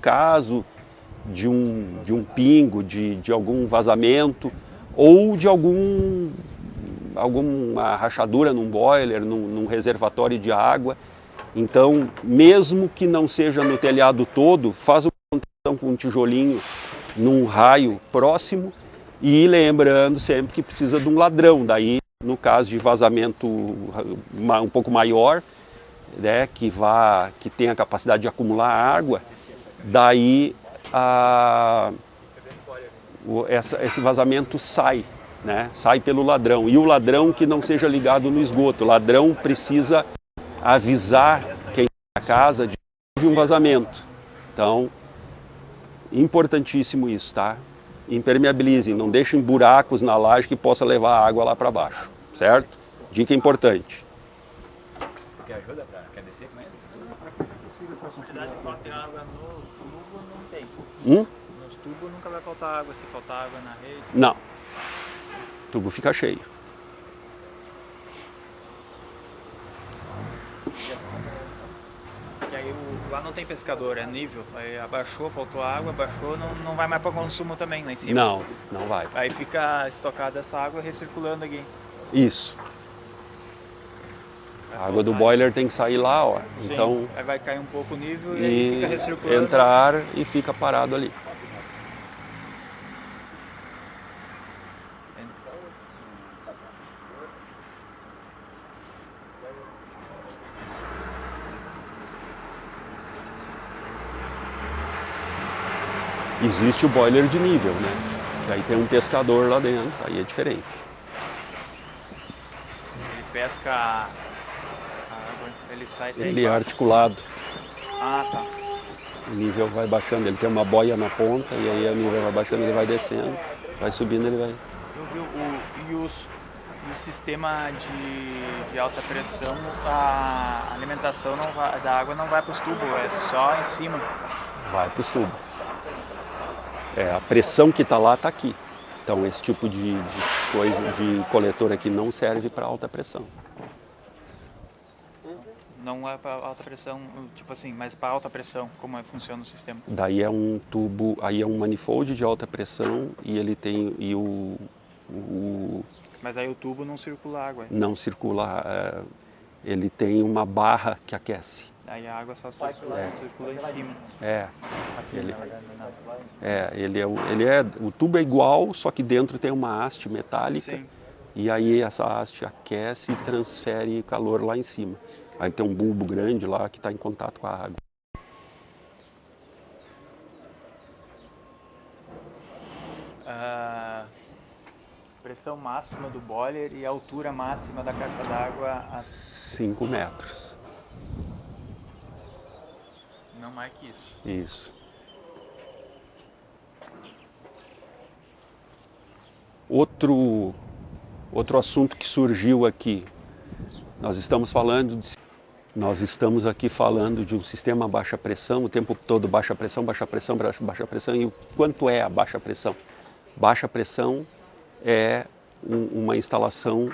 caso de um pingo, de algum vazamento ou de alguma rachadura num boiler, num reservatório de água. Então, mesmo que não seja no telhado todo, faz uma contenção com um tijolinho num raio próximo e lembrando sempre que precisa de um ladrão. Daí, no caso de vazamento um pouco maior, né, que tenha a capacidade de acumular água, daí esse vazamento sai, né, sai pelo ladrão. E o ladrão que não seja ligado no esgoto. O ladrão precisa avisar quem está na casa de que houve um vazamento. Então, importantíssimo isso, tá? Impermeabilizem, não deixem buracos na laje que possa levar a água lá para baixo, certo? Dica importante. Quer ajuda? Quer descer com ele? A possibilidade de faltar água no tubo não tem. Nos tubos nunca vai faltar água, se faltar água na rede. Não. O tubo fica cheio. Que aí lá não tem pescador, é nível. Aí abaixou, faltou água, abaixou, não vai mais para consumo também lá em cima. Não vai. Aí fica estocada essa água recirculando aqui. Isso. A água do boiler tem que sair lá, ó. Sim, então aí vai cair um pouco o nível e aí fica recirculando. Entrar e fica parado ali. Existe o boiler de nível, né? Que aí tem um pescador lá dentro, aí é diferente. Ele pesca a água, ele sai... Ele é articulado. Ah, tá. O nível vai baixando, ele tem uma boia na ponta e aí o nível vai baixando, ele vai descendo, vai subindo, ele vai... Eu vi o sistema de alta pressão, a alimentação da água não vai para os tubos, é só em cima. Vai para os tubos. A pressão que está lá está aqui. Então esse tipo de coisa, de coletor aqui não serve para alta pressão. Não é para alta pressão, tipo assim, mas para alta pressão, como funciona o sistema? Daí é um tubo, aí é um manifold de alta pressão e ele tem Mas aí o tubo não circula água. Não circula, ele tem uma barra que aquece. Aí a água só circula em cima. O tubo é igual, só que dentro tem uma haste metálica. Sim. E aí essa haste aquece e transfere calor lá em cima. Aí tem um bulbo grande lá que está em contato com a água. Pressão máxima do boiler e a altura máxima da caixa d'água a 5 metros. Não mais que isso. Isso. Outro assunto que surgiu aqui. Nós estamos aqui falando de um sistema a baixa pressão, o tempo todo baixa pressão, baixa pressão, baixa pressão. E o quanto é a baixa pressão? Baixa pressão é uma instalação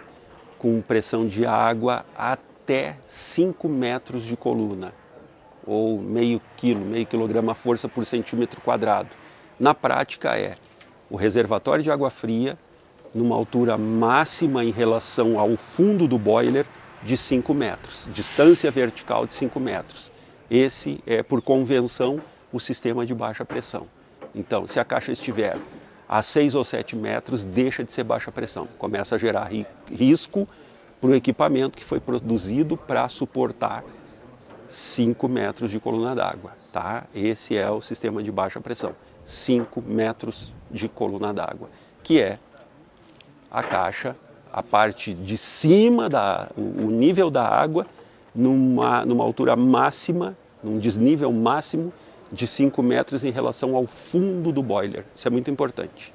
com pressão de água até 5 metros de coluna, ou meio quilograma força por centímetro quadrado. Na prática o reservatório de água fria numa altura máxima em relação ao fundo do boiler de 5 metros, distância vertical de 5 metros. Esse é, por convenção, o sistema de baixa pressão. Então, se a caixa estiver a 6 ou 7 metros, deixa de ser baixa pressão. Começa a gerar risco para o equipamento que foi produzido para suportar 5 metros de coluna d'água. Tá? Esse é o sistema de baixa pressão. 5 metros de coluna d'água, que é a caixa, a parte de cima, o nível da água, numa altura máxima, num desnível máximo de 5 metros em relação ao fundo do boiler. Isso é muito importante.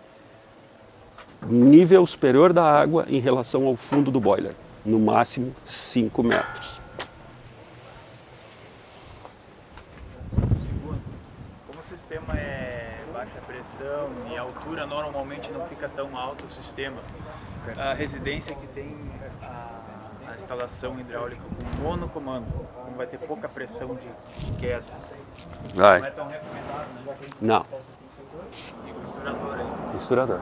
Nível superior da água em relação ao fundo do boiler, no máximo 5 metros. Como o sistema é baixa pressão e a altura normalmente não fica tão alto o sistema, a residência que tem a instalação hidráulica com monocomando, como vai ter pouca pressão de queda, não é tão recomendável Não, E misturador aí. misturador.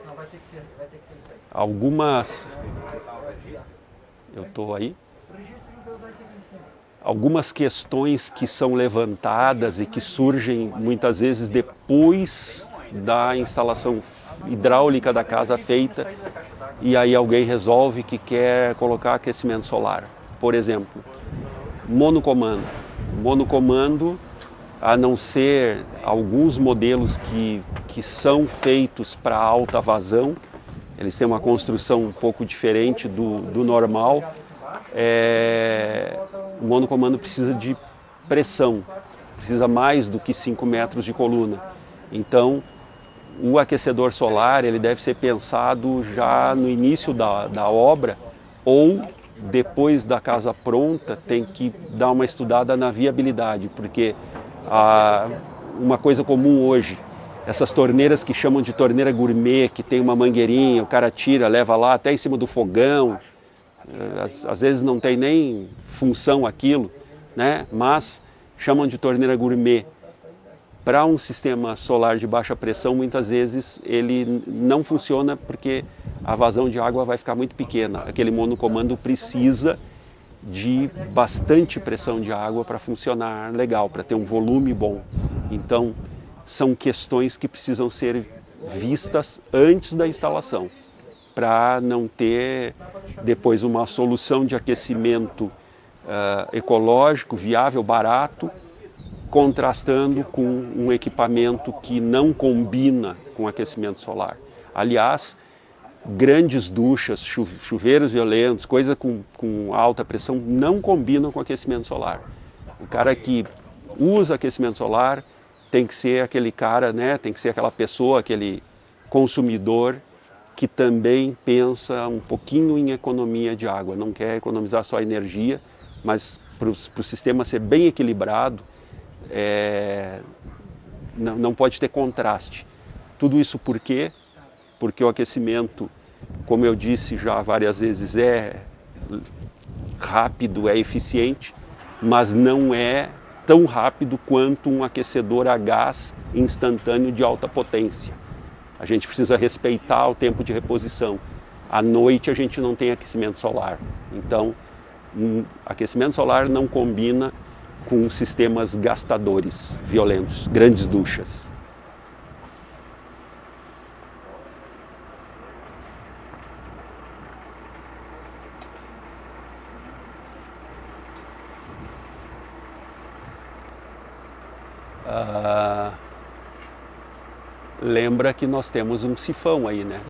Não, vai ter que ser isso aí. Algumas... Eu estou aí? O registro não vai usar isso aqui em cima. Algumas questões que são levantadas e que surgem muitas vezes depois da instalação hidráulica da casa feita, e aí alguém resolve que quer colocar aquecimento solar. Por exemplo, monocomando. Monocomando, a não ser alguns modelos que são feitos para alta vazão, eles têm uma construção um pouco diferente do normal. O monocomando precisa de pressão, precisa mais do que 5 metros de coluna. Então, o aquecedor solar ele deve ser pensado já no início da obra, ou depois da casa pronta tem que dar uma estudada na viabilidade, porque uma coisa comum hoje, essas torneiras que chamam de torneira gourmet, que tem uma mangueirinha, o cara tira, leva lá até em cima do fogão, às vezes não tem nem função aquilo, né? Mas chamam de torneira gourmet. Para um sistema solar de baixa pressão, muitas vezes ele não funciona porque a vazão de água vai ficar muito pequena. Aquele monocomando precisa de bastante pressão de água para funcionar legal, para ter um volume bom. Então, são questões que precisam ser vistas antes da instalação, para não ter depois uma solução de aquecimento ecológico, viável, barato, contrastando com um equipamento que não combina com aquecimento solar. Aliás, grandes duchas, chuveiros violentos, coisa com alta pressão, não combinam com aquecimento solar. O cara que usa aquecimento solar tem que ser aquele cara, né? Tem que ser aquela pessoa, aquele consumidor que também pensa um pouquinho em economia de água, não quer economizar só energia, mas para o sistema ser bem equilibrado, não pode ter contraste. Tudo isso por quê? Porque o aquecimento, como eu disse já várias vezes, é rápido, é eficiente, mas não é tão rápido quanto um aquecedor a gás instantâneo de alta potência. A gente precisa respeitar o tempo de reposição. À noite a gente não tem aquecimento solar. Então, aquecimento solar não combina com sistemas gastadores violentos, grandes duchas. Lembra que nós temos um sifão aí, né?